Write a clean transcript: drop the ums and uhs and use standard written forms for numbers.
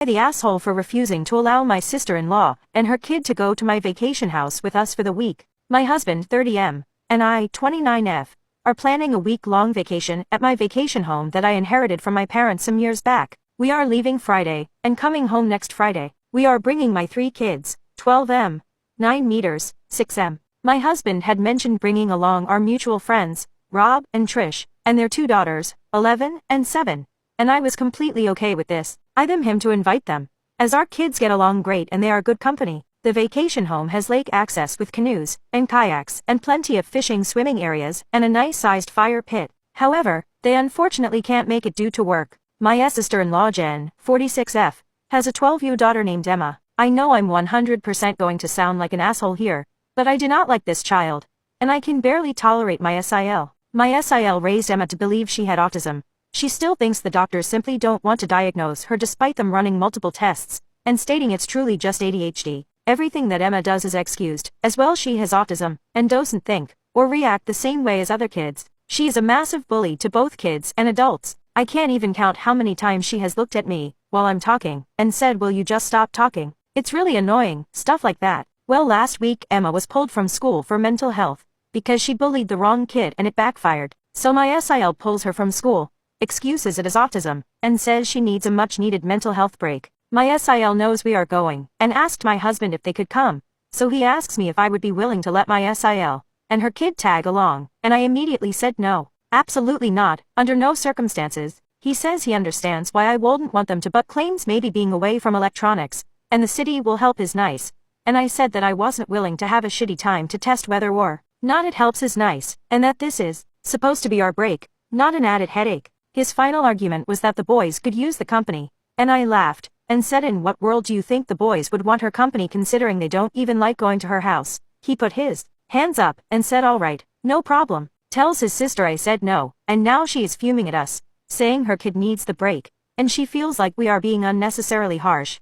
the asshole for refusing to allow my sister-in-law and her kid to go to my vacation house with us for the week. My husband, 30M, and I, 29F, are planning a week-long vacation at my vacation home that I inherited from my parents some years back. We are leaving Friday and coming home next Friday. We are bringing my 3 kids, 12M, 9 meters, 6M. My husband had mentioned bringing along our mutual friends, Rob and Trish, and their 2 daughters, 11 and 7. And I was completely okay with this. I them him to invite them, as our kids get along great and they are good company. The vacation home has lake access with canoes and kayaks and plenty of fishing swimming areas and a nice-sized fire pit. However, they unfortunately can't make it due to work. My sister-in-law Jen, 46F, has a 12-year daughter named Emma. I know I'm 100% going to sound like an asshole here, but I do not like this child, and I can barely tolerate my SIL. My SIL raised Emma to believe she had autism. She still thinks the doctors simply don't want to diagnose her despite them running multiple tests, and stating it's truly just ADHD. Everything that Emma does is excused, as well she has autism, and doesn't think, or react the same way as other kids. She is a massive bully to both kids and adults. I can't even count how many times she has looked at me, while I'm talking, and said, "Will you just stop talking?" It's really annoying, stuff like that. Well, last week Emma was pulled from school for mental health, because she bullied the wrong kid and it backfired. So my SIL pulls her from school, excuses it as autism, and says she needs a much-needed mental health break. My SIL knows we are going, and asked my husband if they could come, so he asks me if I would be willing to let my SIL and her kid tag along, and I immediately said no. Absolutely not, under no circumstances. He says he understands why I wouldn't want them to, but claims maybe being away from electronics and the city will help is nice, and I said that I wasn't willing to have a shitty time to test whether or not it helps is nice, and that this is supposed to be our break, not an added headache. His final argument was that the boys could use the company, and I laughed and said, in what world do you think the boys would want her company considering they don't even like going to her house? He put his hands up and said all right, no problem. Tells his sister I said no, and now she is fuming at us, saying her kid needs the break, and she feels like we are being unnecessarily harsh.